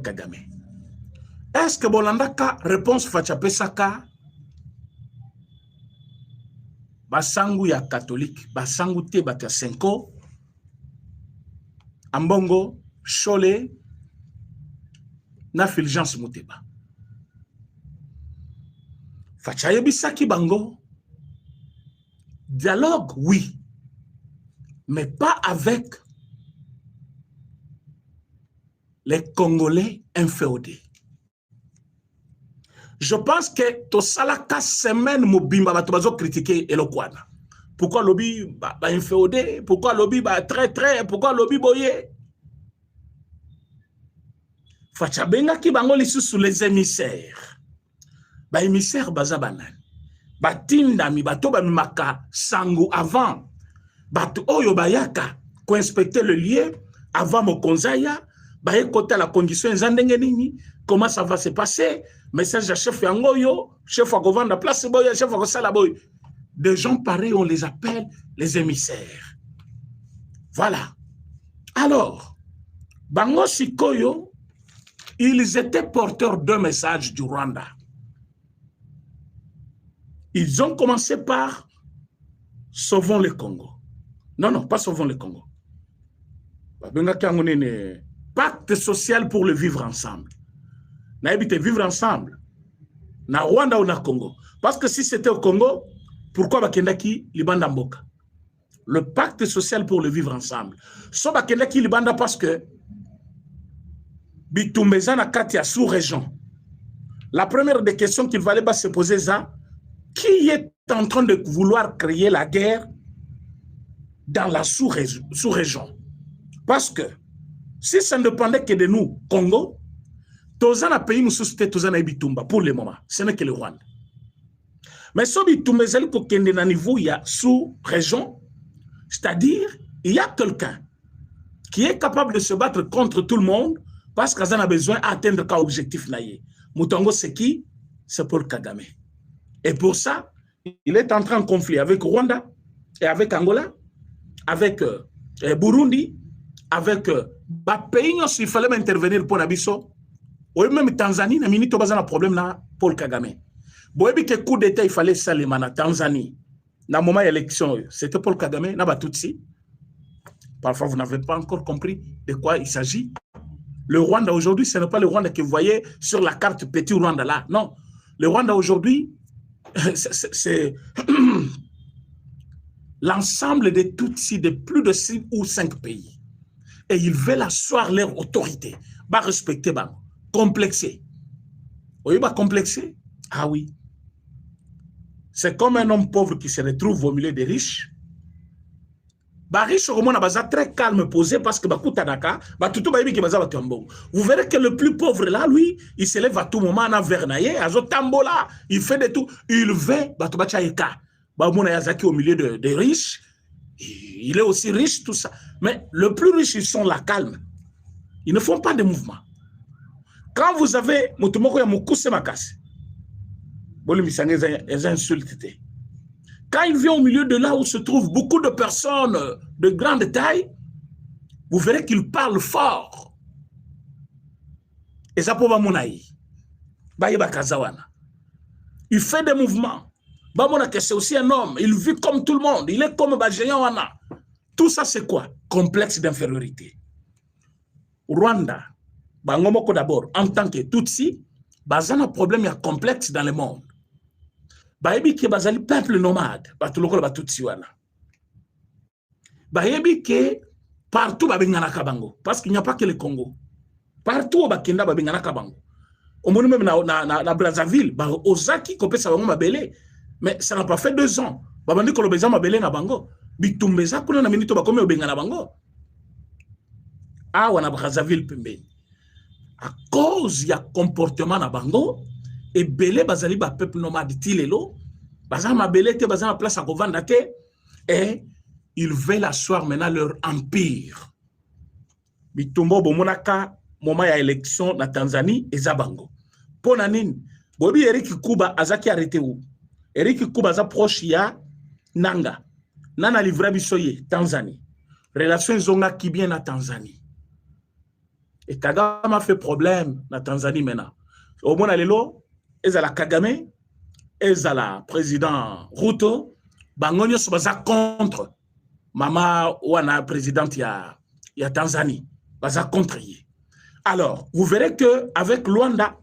Kagame. Est-ce que Bolandaka réponse Fachapesaka basangu ya catholique, basangu te bata senko, ambongo, chole, na Fulgence Muteba. Fachaye bisaki bango, dialogue, oui, mais pas avec les Congolais inféodés. Je pense que to salaka semaine mobimba batobazo critiquer Elokwana. Pourquoi lobby ba inféodé, pourquoi lobby ba très, pourquoi lobby boye. Fachabenga ki bango lisusu les émissaires. Ba émissaires bazabanan. Ba tindami bato ba maka sangu avant. Bato oyo bayaka ko inspecter le lieu avant mokonzaya. Ba écouter la condition nzandenge nini, comment ça va se passer. Message à chef Yangoyo, chef à Govanda place boy, chef à Salaboy. Des gens pareils, on les appelle les émissaires. Voilà. Alors, Bango Sikoyo, ils étaient porteurs d'un message du Rwanda. Ils ont commencé par sauvons le Congo. Non, non, pas sauvons le Congo. Pacte social pour le vivre ensemble. Na habité vivre ensemble. Na Rwanda ou na Congo. Parce que si c'était au Congo, pourquoi Bakendaki Libanda Mboka? Le pacte social pour le vivre ensemble. So Bakendaki Libanda parce que Bitumbeza na Katia sous-région. La première des questions qu'il fallait se poser, c'est qui est en train de vouloir créer la guerre dans la sous-région? Parce que si ça ne dépendait que de nous, Congo, Tozana pays nous suscite Tozana Bitumba pour le moment. Ce n'est que le Rwanda. Mais si Bitumba est à niveau, il y a sous-région, c'est-à-dire, il y a quelqu'un qui est capable de se battre contre tout le monde parce qu'il a besoin d'atteindre un objectif. Moutongo, c'est qui? C'est Paul Kagame. Et pour ça, il est entré en conflit avec Rwanda et avec Angola, avec Burundi, avec pays, il fallait intervenir pour Nabiso. Oui, même Tanzanie, il y a un problème là, Paul Kagame. Si que coup d'État, il fallait ça, en Tanzanie. Dans le moment de l'élection, c'était Paul Kagame, n'a pas tout si. Parfois, vous n'avez pas encore compris de quoi il s'agit. Le Rwanda aujourd'hui, ce n'est pas le Rwanda que vous voyez sur la carte petit Rwanda là. Non. Le Rwanda aujourd'hui, c'est l'ensemble des Tutsis de plus de 6 ou 5 pays. Et ils veulent asseoir leur autorité. Bah, respecter, bah, complexer. Oui, bah, complexer. Ah oui. C'est comme un homme pauvre qui se retrouve au milieu des riches. Bah, riche, au moins, très calme, posé, parce que, bah, Koutanaka, bah, tout le monde, vous verrez que le plus pauvre là, lui, il se lève à tout moment, à Vernaye, à Zotambola, il fait de tout. Il veut, bah, tout le bah, mon Yazaki au milieu des riches. Il est aussi riche, tout ça. Mais le plus riche, ils sont là, calmes. Ils ne font pas de mouvement. Quand vous avez, quand il vient au milieu de là où se trouvent beaucoup de personnes de grande taille, vous verrez qu'il parle fort. Et ça peut il fait des mouvements. C'est aussi un homme. Il vit comme tout le monde. Il est comme Bajeyawana. Tout ça, c'est quoi? Complexe d'infériorité. Rwanda, Bangomoko d'abord, en tant que Tutsi, bazana problème, il y a complexe dans le monde. Bayebi ke bazali peuple nomade, batuloko ba Tutsi wana. Bayebi ke partout babengana kabango, parce qu'il n'y a pas que le Congo. Partout bakenda babengana kabango. Au moins même na Brazzaville, ba ozaki kopesa bango mabele, mais ça n'a pas fait 2 ans. Babandi ko lobeza mabele na bango, bitumbeza kuna na minito bakomi obengana bango. Ah, wana Brazzaville pembeni. À cause du comportement na bango, et belé bazali ba peuple nomade tilelo, bazama belé te bazama place à Kovanda te, et ils veulent asseoir maintenant leur empire. Bitumbo bomonaka moment ya élection na Tanzanie et Zabango. Ponanin, bobi Eric Kuba azaki arrêté où? Eric Kuba za proche ya Nanga. Nana livra bisoye Tanzanie. Relation zonga qui bien na Tanzanie. Et Kagame a fait problème dans la Tanzanie maintenant. Au moins, lelo, ils ont la Kagame, ils ont la président Ruto, bangonyo sobaza contre Mama Wana, présidente ya Tanzanie, baza contre lui. Alors, vous verrez qu'avec Luanda,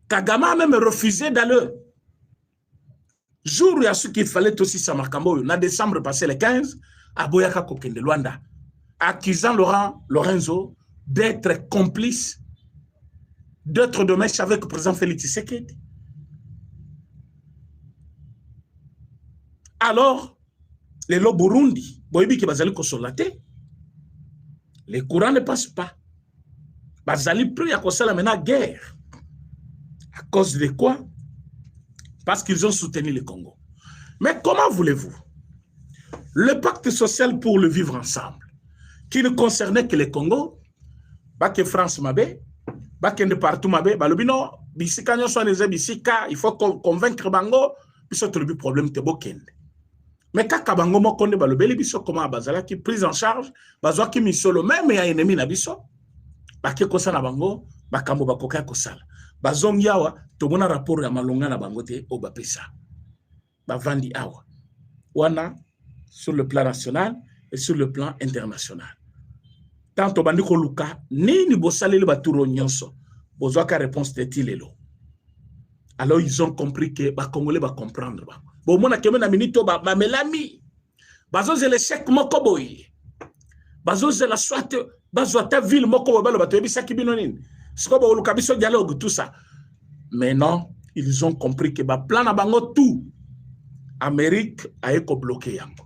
Kagame a même refusé d'aller. Jour où il y a ce qu'il fallait aussi Samakambo, en décembre passé le 15, à Boyaka Kokende Luanda, accusant Lorenzo d'être complice, d'être de mèche avec le président Félix Tshisekedi. Alors, les lots Burundi, Boyebi qui bazali kosolaté, les courants ne passent pas. Bazali pris à cause de la guerre. À cause de quoi? Parce qu'ils ont soutenu le Congo. Mais comment voulez-vous? Le pacte social pour le vivre ensemble, qui ne concernait que le Congo, pas que France Mabé, pas que de partout Mabé, balobino, bisika nyo soit les bisika, il faut convaincre Bango, puis c'est le problème de Bokende. Mais quand Kabango Mokonde balobeli biso comment bazala qui prise en charge, bazwa ki misolo même ya ennemi na biso, ba ke kosa na Bango, ba kambo ba koka kosala. Bazongi awa, tobona rapport ya malonga na Bango te o bapesa. Ba vandi awa. Wana sur le plan national et sur le plan international. Tant tobandi ko luka nini bosaleli ba turo nyonso, bozwa ka réponse de tilelo. Alors ils ont compris que ba Congolais va comprendre ba. Bon mona keme na minito ba melami. Bazo ze l'échec moko boy. Bazo ze la soit bazo ta ville moko ba lo ba toyebi sakibino nini. Siko ba luka biso dialogue tout ça. Mais non, ils ont compris que ba plan na bango tout. Amérique a été bloqué yango.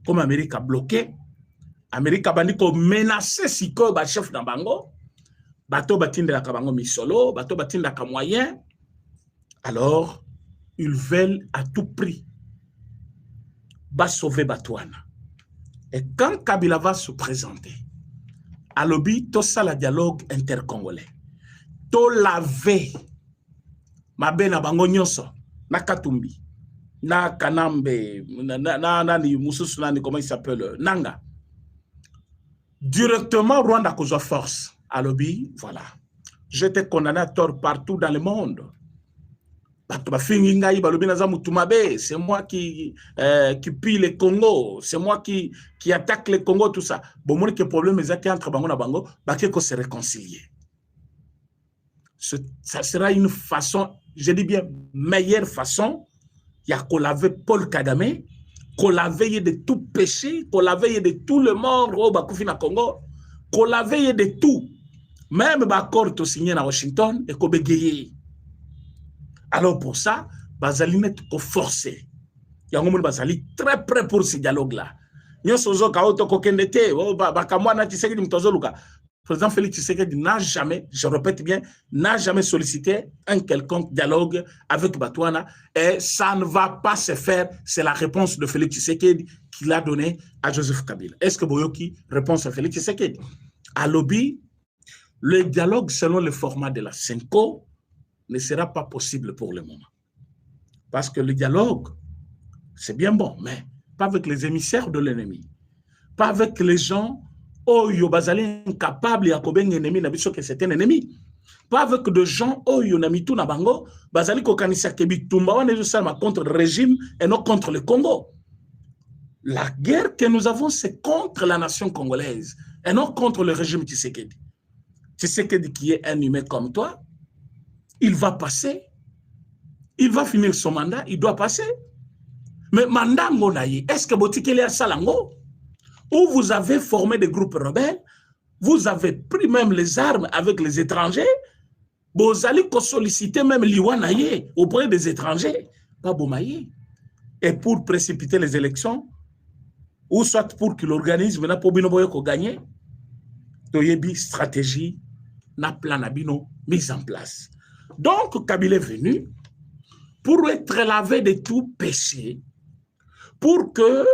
Comme Amérique a bloqué, Amérique a bandi ko menacer siko ba chef na bango. Bato batinda ka bango misolo, bato batinda ka moyen. Alors ils veulent à tout prix sauver Batouana. Et quand Kabila va se présenter, à l'objet, tout ça, le dialogue intercongolais, tout laver, ma bena bango nyonso, na Katumbi, na Kanambe, na Moussousou, comment il s'appelle, Nanga. Directement, Rwanda cause force. À l'objet, voilà. J'étais condamné à tort partout dans le monde. C'est moi qui pille le Congo, c'est moi qui attaque le Congo, tout ça. Bon, moi, le problème est entre Bango et Bango, qu'il se réconcilier. Ça sera une façon, je dis bien, meilleure façon, il y a qu'on laver Paul Kagame, qu'on la veille de tout péché, qu'on la veille de tout le monde au Bakufina Congo, qu'on la veille de tout. Même l'accord signé à Washington et qu'on bégaye. Alors pour ça, Bazali n'est pas forcé. Il y a un moment Bazali très près pour ce dialogue-là. Le président Félix Tshisekedi n'a jamais, je répète bien, n'a jamais sollicité un quelconque dialogue avec Batouana et ça ne va pas se faire. C'est la réponse de Félix Tshisekedi qu'il a donnée à Joseph Kabila. Est-ce que Boyoki répond à Félix Tshisekedi? À l'objet, le dialogue selon le format de la CENCO ne sera pas possible pour le moment. Parce que le dialogue, c'est bien bon, mais pas avec les émissaires de l'ennemi. Pas avec les gens où ils sont incapables de ennemi, que c'est un ennemi. Pas avec des gens où ils ont mis tout dans bango, bazali kokanisa kebitumba on est seulement contre le régime et non contre le Congo. La guerre que nous avons, c'est contre la nation congolaise et non contre le régime Tshisekedi. Tshisekedi qui est un humain comme toi, il va passer, il va finir son mandat, il doit passer. Mais mandat ngonaye, est-ce que Botikele a Salango, où vous avez formé des groupes rebelles, vous avez pris même les armes avec les étrangers, vous allez solliciter même l'Iwanaye auprès des étrangers, pas Bomaye. Et pour précipiter les élections, ou soit pour que l'organisme n'a pas gagné, Toyebi stratégie, n'a plan nabino mise en place. Donc, Kabila est venu pour être lavé de tout péché, pour que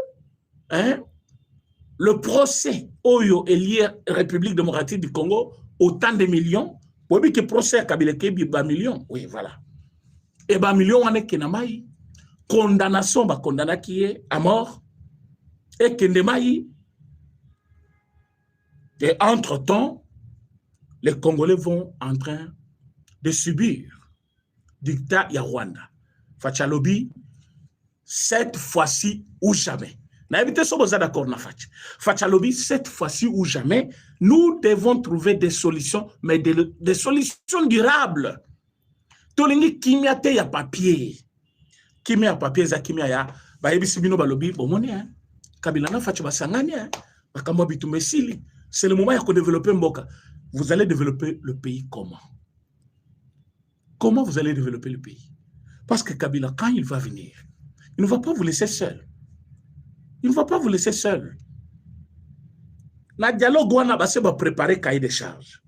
le procès Oyo et lié République démocratique du Congo, autant de millions, pour que le procès à Kabila Kebi ba millions, oui, voilà. Et ba millions, on est kenamai, condamnation, ba condamna qui est à mort, et kendemai, Et entre-temps, les Congolais vont en train de subir le dictat ya Rwanda. Fachalobi, cette fois-ci ou jamais. D'accord, Fachalobi, cette fois-ci ou jamais, nous devons trouver des solutions, mais des solutions durables. Tolingi kimia te ya papier. Kimia papier za kimia ya ba ebisi bino balobi bomoni hein. Kabila na fachi basangani hein. Bakamwa bitumesili. C'est le moment de développer Mboka. Vous allez développer le pays comment? Comment vous allez développer le pays? Parce que Kabila, quand il va venir, il ne va pas vous laisser seul. Il ne va pas vous laisser seul. La dialogue va préparer cahier de charges.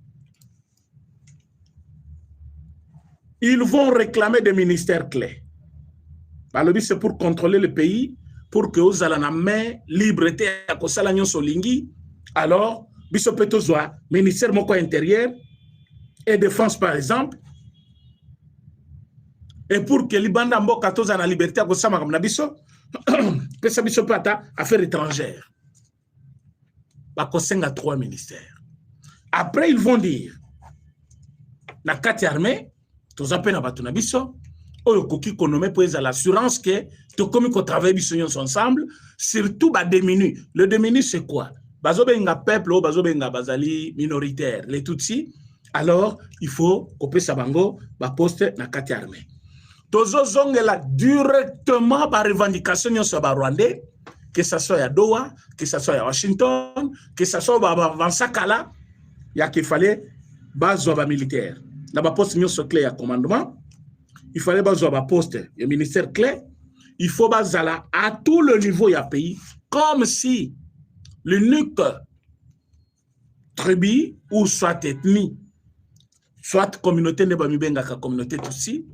Ils vont réclamer des ministères clés. C'est pour contrôler le pays, pour que vous ayez la main libre à Kosalanyon Solingi. Alors, biso petozwa ministère moko intérieur et défense par exemple. Et pour que Libanda mboka toza na liberté à Kosama comme nabiso, pesa biso pata affaires étrangères. Bakosenga 3 ministères. Après ils vont dire na kati armée toza pe na bato na biso oyo koki konome pour l'assurance que to komi ko travailler biso ensemble, surtout ba déminu. Le déminu c'est quoi? Bazobenga peuple ou bazobenga bazali minoritaire les Tutsis. Alors il faut couper sa bango ba poste na kati armée. Tozo zongela directement par revendication sur ba Rwandais, que ça soit à Doha, que ça soit à Washington, que ça soit à Vansakala, il y a qu'il fallait base militaire. Dans ba poste sur clé à commandement, il fallait base poste le ministère clé, il faut bazala à tout le niveau il y a pays comme si l'unique tribu ou soit ethnie, soit communauté ne bamibenga ka communauté Tutsi.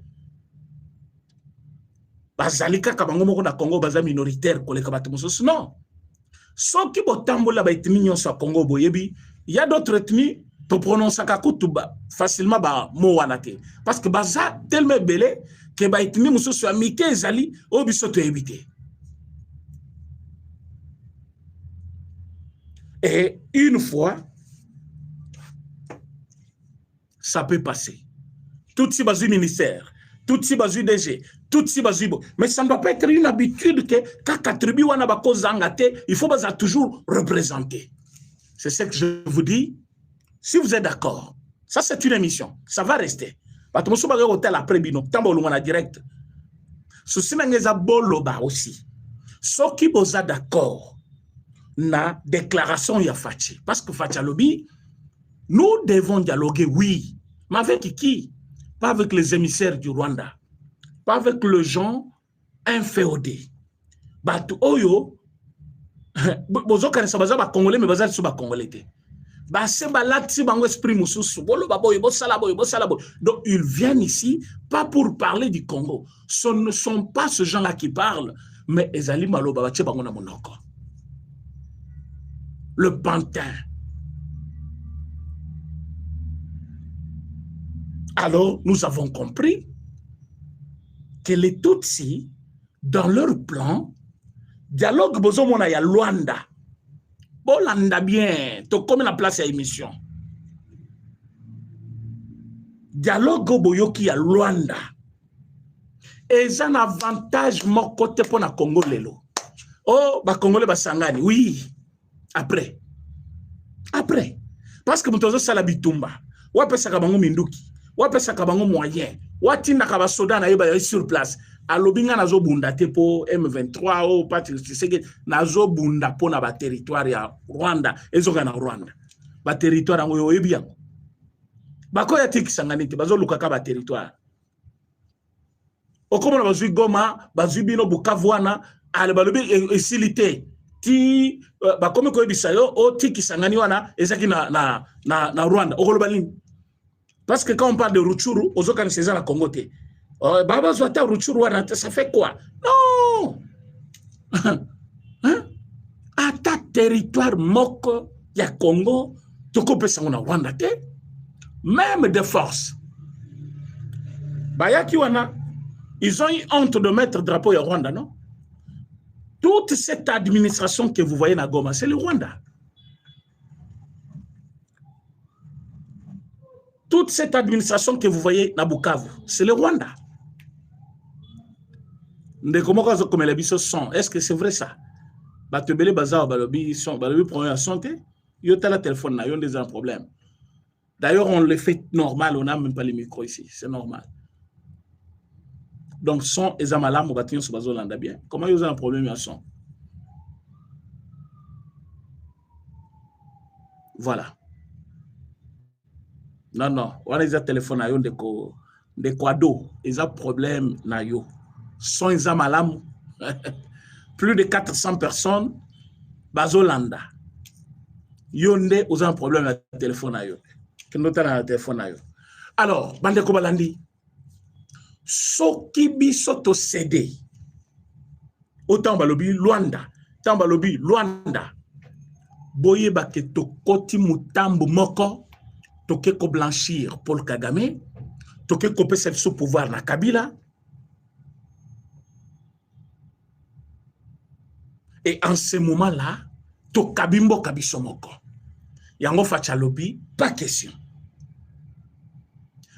Bazalika kabango moko na Congo baza minoritaire koleka bato mosusu non. Soki botambola ba ethnie nyonso Congo boyebi, il y a d'autres ethnies to prononcer ka kutuba facilement ba mo wana te parce que baza tellement belé que ba ethnie mosusu amike ezali o biso to éviter. Et une fois ça peut passer. Tout si bazu ministère, tout si bazu DG, tout si bazu bo. Mais ça ne doit pas être une habitude que quand tribu wana ba kozangate, il faut baza toujours représenter. C'est ce que je vous dis. Si vous êtes d'accord, ça c'est une émission, ça va rester. Batomoso ba hotel après bino, tambo lumana direct. Souci na ngeza boloba aussi. Soki boza d'accord na déclaration ya Fachi parce que Fachi alobi nous devons dialoguer oui. Mais avec qui? Pas avec les émissaires du Rwanda. Pas avec les gens inféodés. Batu oyo, bozo kanisa baza ba Congolais, mais baza ba Congolais te. Base balati bango esprit mususu. Bolo baboy, bo sala boy. Donc ils viennent ici pas pour parler du Congo. Ce ne sont pas ces gens-là qui parlent, mais ezali maloba bache bango na monoko. Le pantin. Alors, nous avons compris que les Tutsis, dans leur plan, dialogue bozomona ya Luanda. Bolanda bien, to comme la place à émission. Dialogue boyoki ya Luanda. Et un avantage mon côté pour na Congo lelo. Oh, ba Congolais basangani, oui. Après. Parce que mutozo sala bitumba. Wape sakabango minduki. Wape sakabango moyen. Watinda kaba soda na yeba sur place. Alobinga nazo bunda te po M23 o Patrick Tshisekedi nazo bunda po na ba territoire ya Rwanda. Ezoka na Rwanda. Ba territoire yango yo yebi yango. Bako ya tiki sangani te bazo luka ka ba territoire. Okomo na bazui Goma, bazui bino Bukavu wana, ale balobi esilité. Ti bakomi ko yebisa yo o tiki sangani wana ezaki na Rwanda. Okoloba nini? Parce que quand on parle de Rutshuru, aux autres c'est la Congo te. Baba Zwata Rutshuru wana ça fait quoi? Non. Hein? À ta territoire moko ya Congo, toko pesa na Rwanda te. Même de force. Bayaki wana, ils ont eu honte de mettre drapeau ya Rwanda, non? Toute cette administration que vous voyez na Goma, c'est le Rwanda. toute cette administration que vous voyez à Bukavu, c'est le Rwanda. Est-ce que c'est vrai ça? Batebele bazar balobi son balobi problème à santé, yo tala téléphone na yo des problème. D'ailleurs, on le fait normal, on n'a même pas les micros ici, c'est normal. Donc son ezamalam batien sur bazolanda bien. Comment ils ont un problème à son? Voilà. Non, non. On a des téléphones à yon de quado. Ils ont problème na yo. Son ezamalam. Plus de 400 personnes. Bazolanda. Yonde, ils ont un problème à téléphone à yo. Alors, bande ko balandi. Soki biso to cédé. Autant balobi Luanda. Tant balobi Luanda. Boye bake to koti mutambu moko. Toke ko blanchir Paul Kagame. Toke ko pese sous pouvoir na Kabila. Et en ce moment-là, to kabimbo kabiso moko. Yango fachalobi, pas question.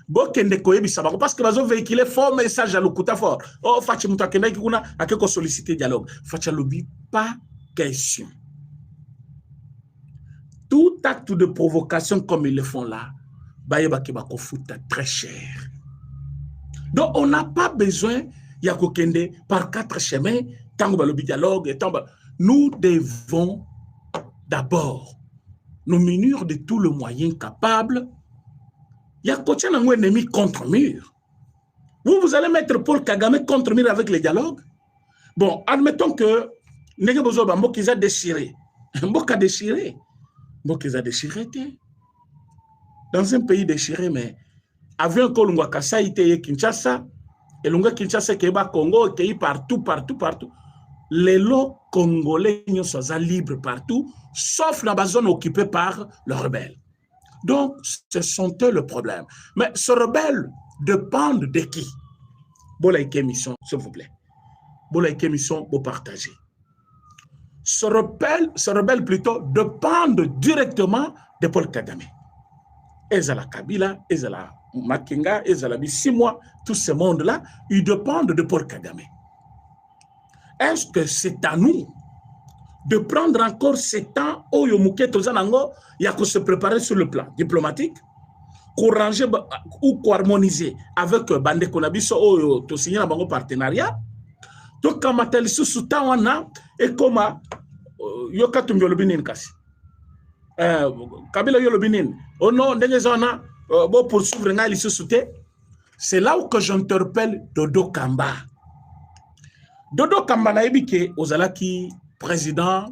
Bokende koyebi sabako parce que bazo véhiculer fort message à l'okuta fort. Oh fachi muta kenda ki kuna akeko solliciter dialogue. Fachalobi, pas question. Tout acte de provocation comme ils le font là, bayeba ke bako futa très cher. Donc on n'a pas besoin ya kokende par 4 chemins tango balobi dialogue et tango. Nous devons d'abord nous munir de tout le moyen capable. Il y a un ennemi contre mur. Vous allez mettre Paul Kagame contre mur avec les dialogues. Bon, admettons que Negebozo Mbokiza déchiré. Mboka déchiré. Mbokiza déchiré. Dans un pays déchiré, mais avec un Kolungwa Kasa, il était Kinshasa, et Lunga Kinshasa, qui est Congo, qui est partout. Les lots congolais sont libres partout, sauf dans la zone occupée par les rebelles. Donc, ce sont eux le problème. Mais ce rebelle dépend de qui? Bolaïke mission, s'il vous plaît. Bolaïke mission, vous partagez. Ce rebelle plutôt dépend directement de Paul Kagame. Ezala Kabila, Ezala Makenga, Ezala Bissimwa, tout ce monde-là, ils dépendent de Paul Kagame. Est-ce que c'est à nous de prendre encore ce temps où il y a que se préparer sur le plan diplomatique, qu'on ranger ou qu'on harmoniser avec Bande Konabiso ou to signer un partenariat? Donc, quand on a sous temps, et comme Yokatum Yolobinin Kassi. Kabila Yolobinin. Oh non, Dengezana, poursuivre Ngali sous-souté. C'est là où que j'interpelle Dodo Kamba. Dodo Kamba naibike Ozalaki président,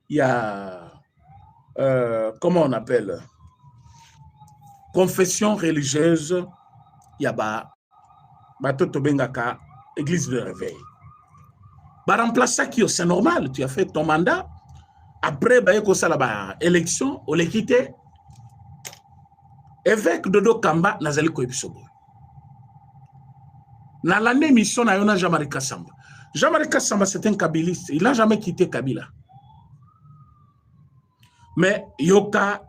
il y a comment on appelle confession religieuse, il y a Batoto Bengaka, église de réveil. Remplacer qui c'est normal, tu as fait ton mandat. Après, élection, on l'a quitté. Évêque Dodo Kamba, Nazali Koebisobo. Dans l'année mission, on a Jean-Marie Kassamba. Jean-Marie Kassamba, c'est un kabiliste. Il n'a jamais quitté Kabila. Mais Yoka,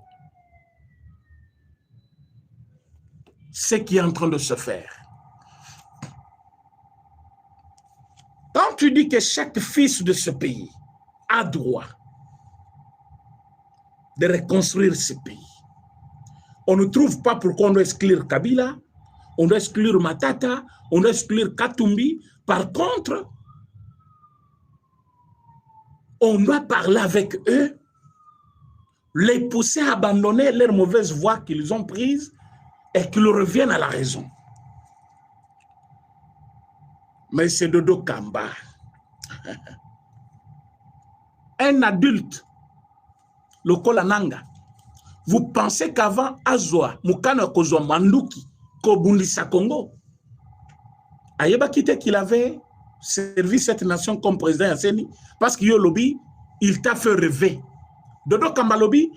ce qui est en train de se faire. Quand tu dis que chaque fils de ce pays a droit de reconstruire ce pays, on ne trouve pas pourquoi on doit exclure Kabila, on doit exclure Matata, on doit exclure Katumbi. Par contre, on doit parler avec eux, les pousser à abandonner leurs mauvaises voies qu'ils ont prises et qu'ils reviennent à la raison. Mais c'est Dodo Kamba. Un adulte, le Kolananga, vous pensez qu'avant Azwa, Mukana Kozwa Manduki, Kobundisa Congo, Ayeba Kite qu'il avait servi cette nation comme président Yasseni, parce que Yolobi, il t'a fait rêver. Dodo Kamba Lobi,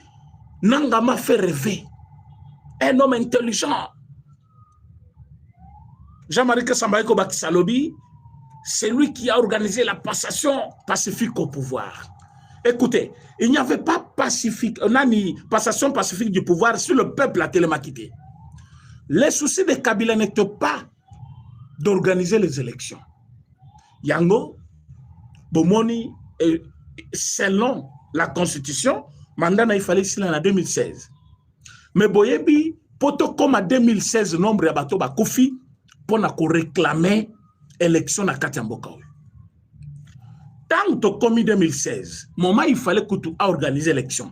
Nanga m'a fait rêver. Un homme intelligent. Jean-Marie Kassambaïko Bakissalobi, c'est lui qui a organisé la passation pacifique au pouvoir. Écoutez, il n'y avait pas passation pacifique du pouvoir sur le peuple à Télémaquité. Les soucis de Kabila n'étaient pas d'organiser les élections. Yango, Bomoni, selon la Constitution, mandat il fallait s'il en a 2016. Mais Boyebi, poto comme en 2016, nombre de bateaux bakoufi pour réclamer élection à Katiamboka. Tant que comme 2016, moment il fallait que tu organiser l'élection.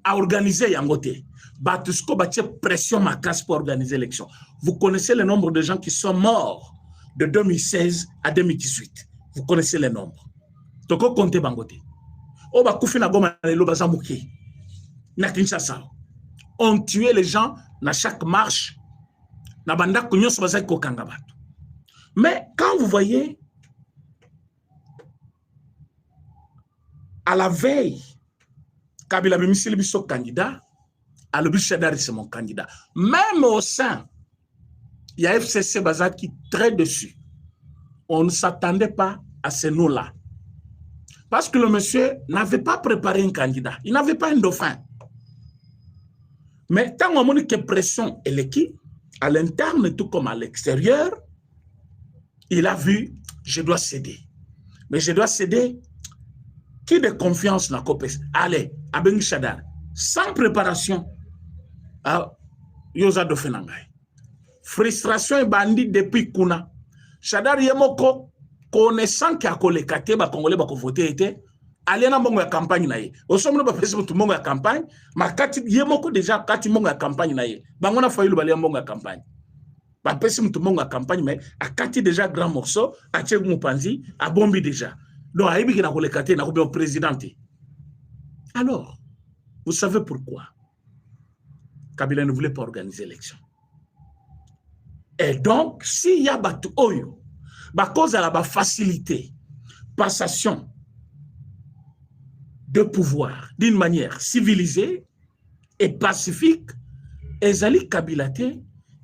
À organiser Yangote. Batusko batie pression ma casse pour organiser l'élection. Vous connaissez le nombre de gens qui sont morts de 2016 à 2018. Vous connaissez les nombres. Donc, on compte Bangote. On va couper la gomme à l'Obazamouki. Na Kinshasa. On tuait les gens dans chaque marche. Na banda kunyo sobazai kokangabat. Mais quand vous voyez, à la veille, Kabila Bimisi Biso candidat, à l'Obi Chadari c'est mon candidat. Même au sein, il y a FCC Baza qui très dessus. On ne s'attendait pas à ce nom-là. Parce que le monsieur n'avait pas préparé un candidat. Il n'avait pas un dauphin. Mais tant qu'on a que pression et l'équipe, à l'interne tout comme à l'extérieur, il a vu, je dois céder. Mais je dois céder. Qui de confiance n'a copé? Allez, à Bengi Chadar, sans préparation, à Yosa Dofenangay. Frustration et bandit depuis Kuna. Chadar Yemoko, connaissant qu'il y a collé Kate, Congolais, voté était, allez dans la campagne. Au sommet de la tout le monde à campagne, mais Kati Yemoko déjà, Kati Mongo à campagne. On a failli le balayer à campagne. Pas tout le monde à campagne, mais à Kati déjà grand morceau, à Tchèque Moupanzi, à Bombi déjà. Donc, à Ibi qui n'a pas le n'a pas le président. Alors, vous savez pourquoi Kabila ne voulait pas organiser l'élection. Et donc, s'il y a Batu Oyo, à cause de la facilité, passation de pouvoir d'une manière civilisée et pacifique, Ezali Kabilate,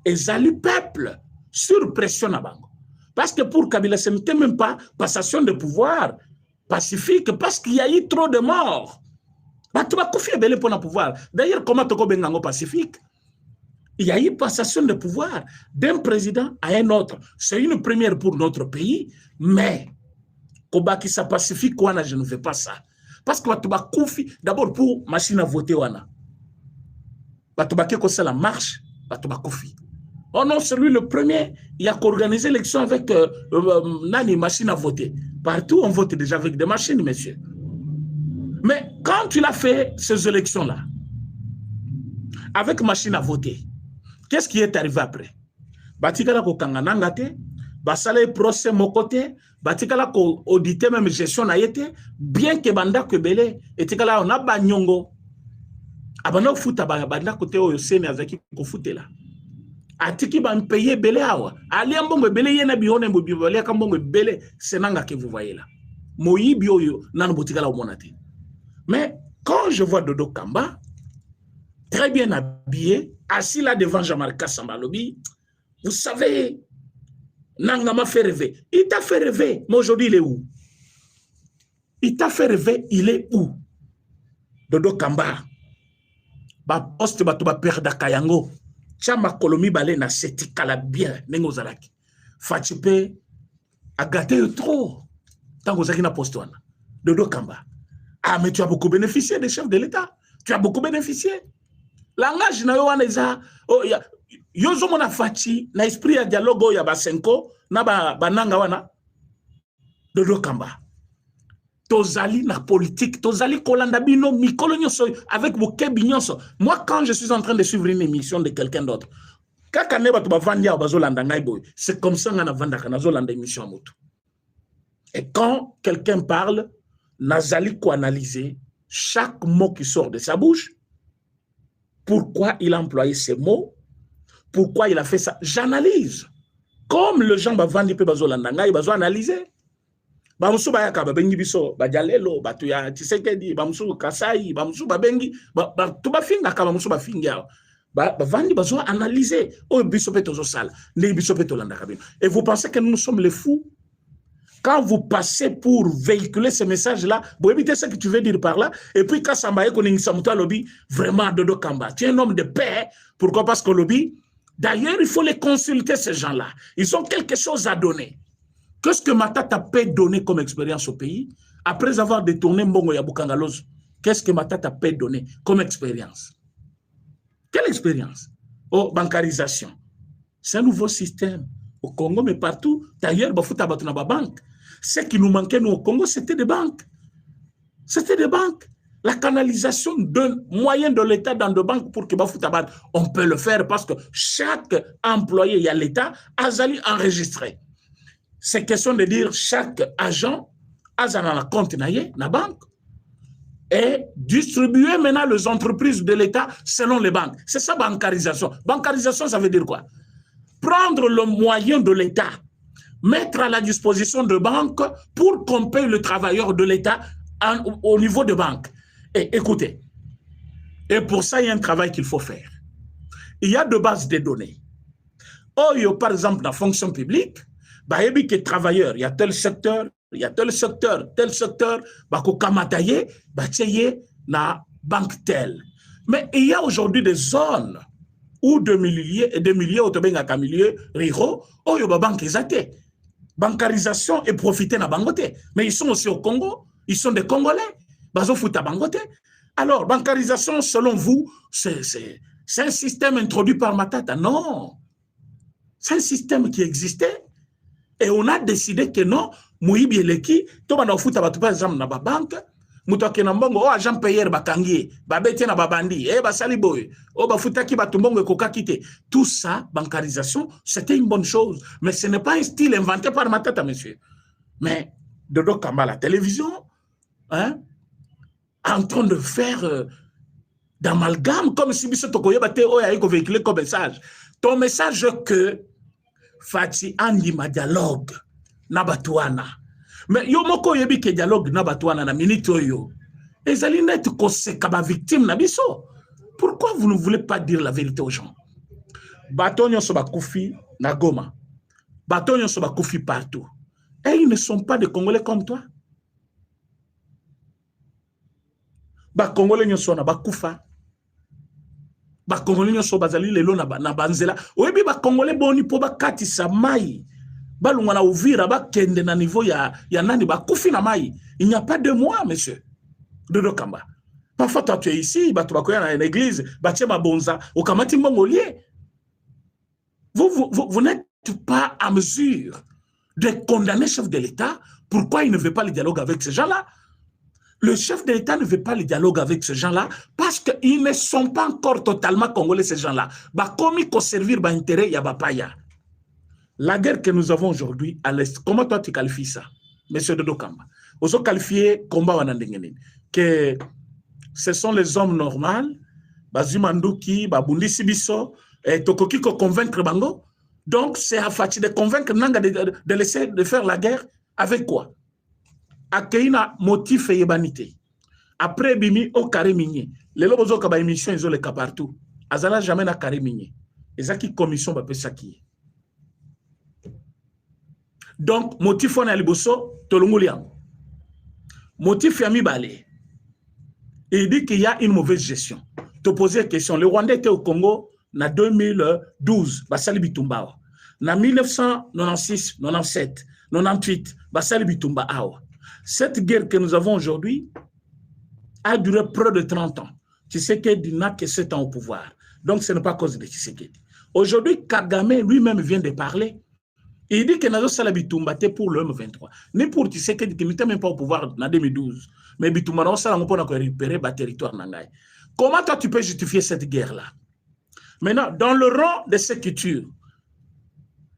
Ezali peuple sur pression à Bango. Parce que pour Kabila, ce n'était même pas passation de pouvoir pacifique, parce qu'il y a eu trop de morts. Tu vas confier Belé pour le pouvoir. D'ailleurs, comment tu as pacifique? Il y a eu passation de pouvoir d'un président à un autre. C'est une première pour notre pays, mais Kobaki sa pacifique, je ne fais pas ça. Parce que tu vas confier d'abord pour machine à voter. Tu vas la marche, tu vas confier. Oh non, c'est lui le premier. Il a organisé l'élection avec Nani, machine à voter. Partout, on vote déjà avec des machines, monsieur. Mais quand il a fait ces élections-là, avec machine à voter, qu'est-ce qui est arrivé après? Batikala ko kanganangate, basale procès mokote, batikala ko auditer même gestion na yete, bien que banda que belé, et tikala on a banyongo. Abana futa banda kote o yosene azaki ko futela. Atiki ban payer belé awa ali ambongo belé yena bione mbo bibalé kambongo belé senanga que vous voyez là moyi bioyo nan botika la monate. Mais quand je vois Dodo Kamba très bien habillé assis là devant Jean-Marc Samba Lobi, vous savez nanga m'a fait rêver. Il t'a fait rêver, mais aujourd'hui il est où? Il t'a fait rêver, il est où? Dodo Kamba ba poste ba to ba perdre Kayango. Chama Kolomi balé na seti kala bien nengozalaki. Fatipe a gâté trop. Tant que na poste Dodo Kamba. Ah mais tu as beaucoup bénéficié des chefs de l'État. Tu as beaucoup bénéficié. Langage na yo wana eza oh ya yozo mona fati na esprit ya dialogue ya basenko na bananga wana Dodo Kamba. Tozali na politique, tozali kolanda bino mikolo nyonso avec vos kebinyonso. Moi quand je suis en train de suivre une émission de quelqu'un d'autre, kakane bato bavandia bazolanda ngai boy, c'est comme ça ngana vanda kana zolanda émission à moto. Et quand quelqu'un parle, nazali ko analyser chaque mot qui sort de sa bouche. Pourquoi il a employé ces mots? Pourquoi il a fait ça? J'analyse. Comme le gens bavandi pe bazolanda ngai bazo analyser. Bamusu bayaka babengi biso bajalelo batu ya Tshisekedi bamusu Kasai bamusu babengi tu bafinga ka bamusu bafinga bavandi bazo analyser o biso pe tozo sala ne biso pe tolanda kabino. Et vous pensez que nous sommes les fous quand vous passez pour véhiculer ce message là, vous évitez ce que tu veux dire par là, et puis quand Sambaye koningisa muta lobby vraiment Dodo Kamba tu es un homme de paix. Pourquoi? Parce que lobby D'ailleurs, il faut les consulter, ces gens-là. Ils ont quelque chose à donner. Qu'est-ce que Matata peut donner comme expérience au pays après avoir détourné Mbongo Yaboukangalos? Qu'est-ce que Matata peut donner comme expérience? Quelle expérience? Oh, bancarisation. C'est un nouveau système au Congo, mais partout. D'ailleurs, ce qui nous manquait, nous, au Congo, c'était des banques. C'était des banques. La canalisation d'un moyen de l'État dans des banques pour que Bafoutabad, on peut le faire parce que chaque employé, il y a l'État, a enregistré. C'est question de dire chaque agent a un compte dans la banque et distribuer maintenant les entreprises de l'État selon les banques. C'est ça, bancarisation. Bancarisation, ça veut dire quoi? Prendre le moyen de l'État, mettre à la disposition de banques pour qu'on paye le travailleur de l'État au niveau de banque. Et écoutez, et pour ça, il y a un travail qu'il faut faire. Il y a de bases de données. Oh, par exemple, dans la fonction publique, bah, il y a des travailleurs, il y a tel secteur, il y a tel secteur, bah, kamataye, bah, na banque telle. Mais il y a aujourd'hui des zones où des milliers, au milieu, riro, oh, il y a des banques exatées. Bancarisation et profiter na bangote. Mais ils sont aussi au Congo, ils sont des Congolais. Alors, bancarisation, selon vous, c'est un système introduit par Matata? Non. C'est un système qui existait. Et on a décidé que non, Mouibi Eleki, tout le monde par exemple dans la banque, Moutake Nambongo, oh, agent payeur bakangi, babete na babandi, basali boy, oh, bafutaki batumbongo koka kite. Tout ça, bancarisation, c'était une bonne chose. Mais ce n'est pas un style inventé par Matata, monsieur. Mais, Dodo Kamba, la télévision, hein, en train de faire d'amalgame, comme si Biso Tokoye Bate Oyaïko véhiculé comme message. Ton message que Fati Andima dialogue Nabatouana. Mais yo moko yebi ke dialogue Nabatouana na minute yo. Ezali net kose kaba victime na biso. Pourquoi vous ne voulez pas dire la vérité aux gens? Batonyo soba koufi na Goma. Batonyo soba koufi partout. Et ils ne sont pas des Congolais comme toi. Ba Congolais nyoso na bakufa. Ba Congolais nyoso bazali lelo na banzela. Oyebi ba Congolais boni po ba katisa mai. Ba lunga na Uvira ba kende na niveau ya nani ba kufi na mai. Il n'y a pas de mois, monsieur. Dodo Kamba. Parfois toi tu es ici, ba tu bakoya na l'église, ba tia ba bonza, o kamati mbongolier. Vous n'êtes pas à mesure de condamner le chef de l'État. Pourquoi il ne veut pas le dialogue avec ces gens-là? Le chef de l'État ne veut pas le dialogue avec ces gens-là parce qu'ils ne sont pas encore totalement congolais, ces gens-là. Comme ils servir l'intérêt, il y a Bapaya. La guerre que nous avons aujourd'hui à l'Est, comment toi tu qualifies ça, monsieur Dodo Kamba? Vous qualifiez combat que ce sont les hommes normaux, Bazumanduki, Babundi Sibiso, et Tokoki ko convaincre Bango. Donc c'est à Fati de convaincre Nanga de laisser de faire la guerre avec quoi? Akeina motif et yebanité. Après bimi au carré minier. Les lobos kaba émission ils ont les cas partout. Azala jamais na carré minier. Et ça qui commission va ça qui. Donc motif on a liboso tolonguliam. Motif yami balé. Et il dit qu'il y a une mauvaise gestion. Te poser la question. Le Rwandais était au Congo en 2012, Basali Bitumba. En 1996, 97, 98, Basali Bitumba Awa. Cette guerre que nous avons aujourd'hui a duré près de 30 ans. Tshisekedi n'a que 7 ans au pouvoir. Donc ce n'est pas à cause de Tshisekedi. Aujourd'hui, Kagame lui-même vient de parler. Il dit que Nazo Sala Bitumba était pour le M23. Ni pour Tshisekedi qui n'était même pas au pouvoir en 2012. Mais Bitumba n'a pas récupéré le territoire. Comment toi tu peux justifier cette guerre-là? Maintenant, dans le rang de sécurité,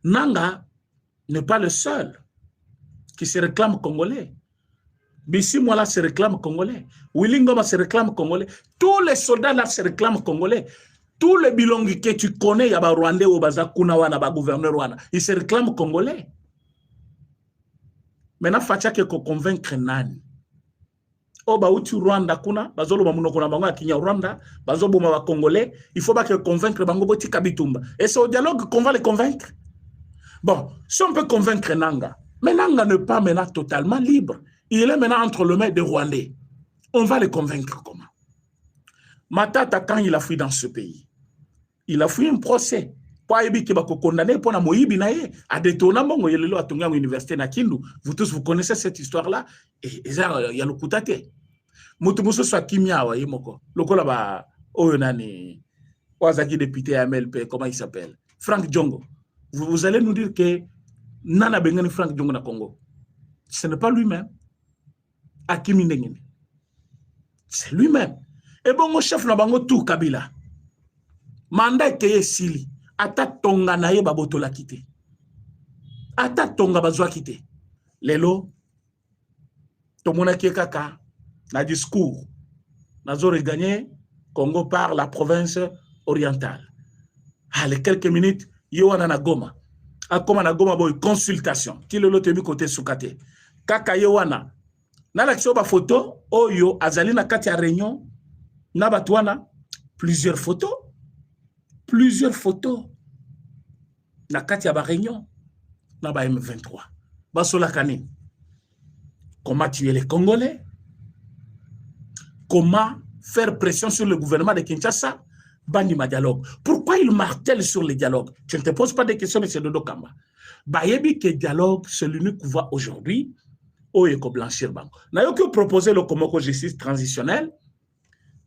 Nanga n'est pas le seul qui se réclame congolais. Bissi Mwala se réclame congolais. Willy Ngoma se réclame congolais. Tous les soldats là se réclament congolais. Tous les bilongi que tu connais, il y a des Rwandais ou des Kunawana, des gouverneurs Rwanda, ils se réclament congolais. Maintenant, il faut qu'on convaincre Nani. Oh, bah, où tu Rwanda, kuna, bazolo bamuno kuna bango akinya Rwanda, bazolo boma congolais, il faut pas que convaincre bango boti kabitumba. Et c'est au dialogue qu'on va les convaincre. Bon, si on peut convaincre Nanga, mais Nanga n'est pas maintenant totalement libre. Il est maintenant entre les mains des Rwandais. On va les convaincre comment? Matata, quand il a fui dans ce pays, il a fui un procès. Pour ayebi ki bako condamné pour na moyibi na ye a détourner mbongo yelelo atonga université na Kindu. Vous tous vous connaissez cette histoire là et il y a le kutate. Mutu muso soit kimia wa yemoko. Lokola ba oyo nani wazaki député à MLP, comment il s'appelle? Frank Djongo. Vous allez nous dire que Nana Bengani Frank Djongo na Congo. Ce n'est pas lui-même. Akimi Ndengeni. C'est lui-même. Et bon, mon chef na bango tout Kabila. Manda keye sili. Ata tonga na ye baboto la kite. Ata tonga bazwa kite. Lelo, tomona kie kaka, na discours, na zore gagné, Congo par la province orientale. Allez, quelques minutes, Yoana na Goma. Akoma na Goma boy consultation. Qui le lote mi côté soukate. Kaka Yoana. Na la ba photo, oyo azali na kati ya réunion, na batwana plusieurs photos. Plusieurs photos. Na kati ya ba réunion, na ba M23. Basola kani. Comment tuer les Congolais? Comment faire pression sur le gouvernement de Kinshasa? Bandima dialogue. Pourquoi il martèle sur le dialogue? Je ne te pose pas de questions, M. Dodo Kamba. Bayebi que dialogue, c'est l'unique voie aujourd'hui. Oyeko blanchir bango. N'a que proposer le Komoko justice transitionnelle.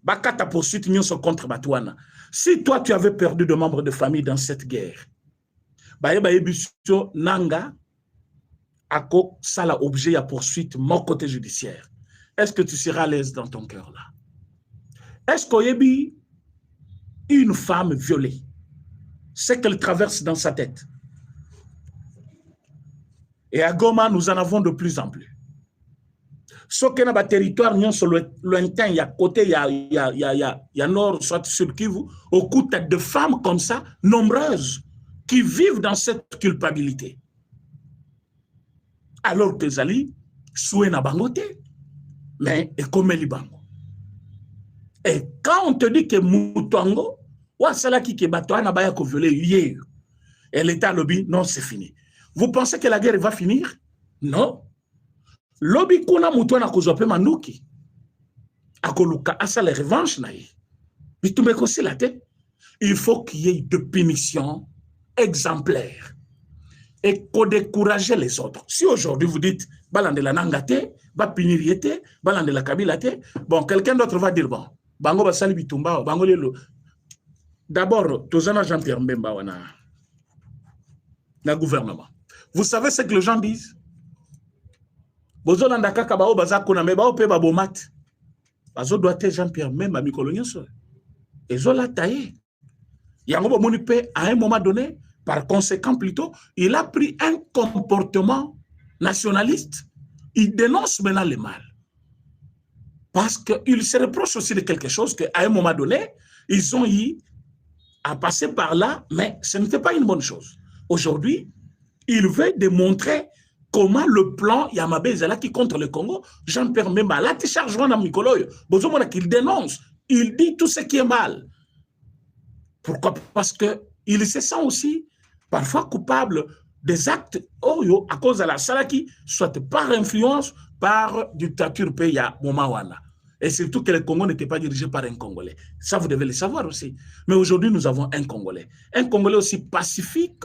Bakata poursuite nyonso contre Batouana. Si toi tu avais perdu de membres de famille dans cette guerre, bayebi sur nanga ako sala objet à poursuite mon côté judiciaire. Est-ce que tu seras à l'aise dans ton cœur là? Est-ce qu'oyebi une femme violée, ce qu'elle traverse dans sa tête? Et à Goma, nous en avons de plus en plus. Sauf que dans le territoire, lointain, il y a côté, il y a nord, soit sur Kivu, au coup de femmes comme ça, nombreuses, qui vivent dans cette culpabilité. Alors que Zali, soué na bangote, mais et comme Libango. Et quand on te dit que Moutongo, ou cela qui est bateau, n'a pas violé hier, et l'État lobby, non, c'est fini. Vous pensez que la guerre va finir? Non. Lobby kuna mutu na kuzope manduki. Akoluka asa les revanches na yi. Bitumbe kosi la tête. Il faut qu'il y ait de punitions exemplaires. Et qu'on décourage les autres. Si aujourd'hui vous dites, balande la nangate, ba punir yete, balande la kabilate, bon, quelqu'un d'autre va dire, bon, bango basali bitumba, bango lelo. D'abord, tozana Jean-Pierre Mbemba wana. Na gouvernement. Vous savez ce que les gens disent? Bozolanda kaka bao bazako na meba ope babomat. Bazo doite Jean-Pierre même à Mikolonien so. Ezola taillé. Yango bomoni pe à un moment donné, par conséquent plutôt, il a pris un comportement nationaliste. Il dénonce maintenant le mal. Parce qu'il se reproche aussi de quelque chose qu'à un moment donné, ils ont eu à passer par là, mais ce n'était pas une bonne chose. Aujourd'hui, il veut démontrer comment le plan Yamabé Zalaki contre le Congo, Jean-Pierre Mbemba, là, tu charges dans Mikoloyo, qu'il dénonce, il dit tout ce qui est mal. Pourquoi? Parce qu'il se sent aussi parfois coupable des actes à cause de la Salaki, soit par influence, par dictature Peya Momawana. Et surtout que le Congo n'était pas dirigé par un Congolais. Ça, vous devez le savoir aussi. Mais aujourd'hui, nous avons un Congolais. Un Congolais aussi pacifique.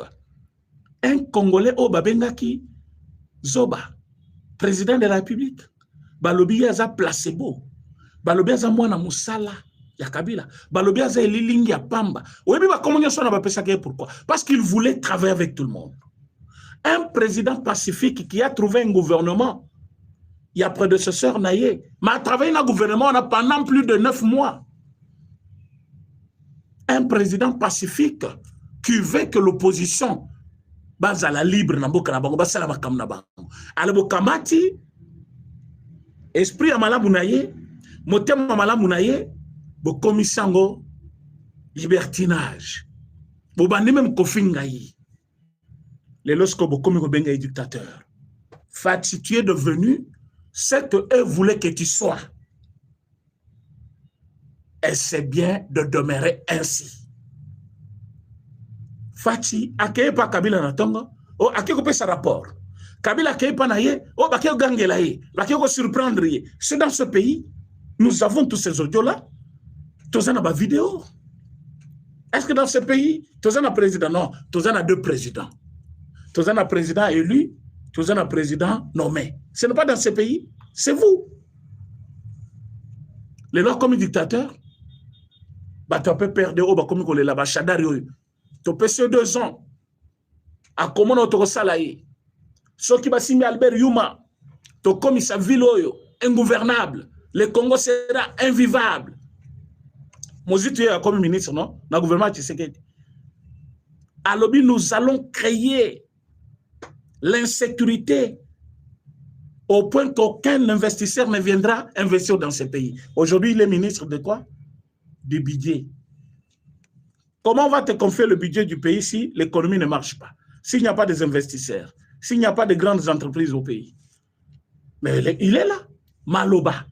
Un Congolais au Babengaki Zoba, président de la République. Balobi yaza placebo. Balobi yaza mwana musala ya Kabila. Balobi yaza elilingi ya pamba. Oyebi ba komunyo sona ba pesa ke pourquoi? Parce qu'il voulait travailler avec tout le monde. Un président pacifique qui a trouvé un gouvernement, il y a prédécesseur Naye, mais a travaillé dans le gouvernement pendant plus de 9 mois. Un président pacifique qui veut que l'opposition bazala libre na mboka na bango basala makam na bango. Alors kamati esprit ya malamu na ye, motema malamu na ye, bo komisango libertinage. Bo bandi même kofinga yi. Les lorsque bo komi ko benga yi dictateur. Fati, tu es devenu ce que eux voulaient que tu sois. Et c'est bien de demeurer ainsi. Fati, akeye pa Kabila na tongo, o akeye ko pesa rapport. Kabila akeye pa na ye, o bakeye gangela ye, bakeye ko surprendre ye. C'est dans ce pays, nous avons tous ces audios-là, tous en a ba vidéo. Est-ce que dans ce pays, tu as un président? Non, tu as deux présidents. Tu as un président élu, tu as un président nommé. Ce n'est pas dans ce pays, c'est vous. Les lois comme dictateur, bah, tu peux perdre au bas comme on là-bas, Chadari, tu peux se 2 ans. À comment on te resalaye. Ce qui va signer Albert Yuma, tu comme sa ville, ingouvernable. Le Congo sera invivable. Moi, je suis comme ministre, non? Dans le gouvernement, tu sais que. À l'objet, nous allons créer l'insécurité au point qu'aucun investisseur ne viendra investir dans ce pays. Aujourd'hui, il est ministre de quoi? Du budget. Comment on va te confier le budget du pays si l'économie ne marche pas? S'il n'y a pas des investisseurs, s'il n'y a pas de grandes entreprises au pays? Mais il est là. Maloba.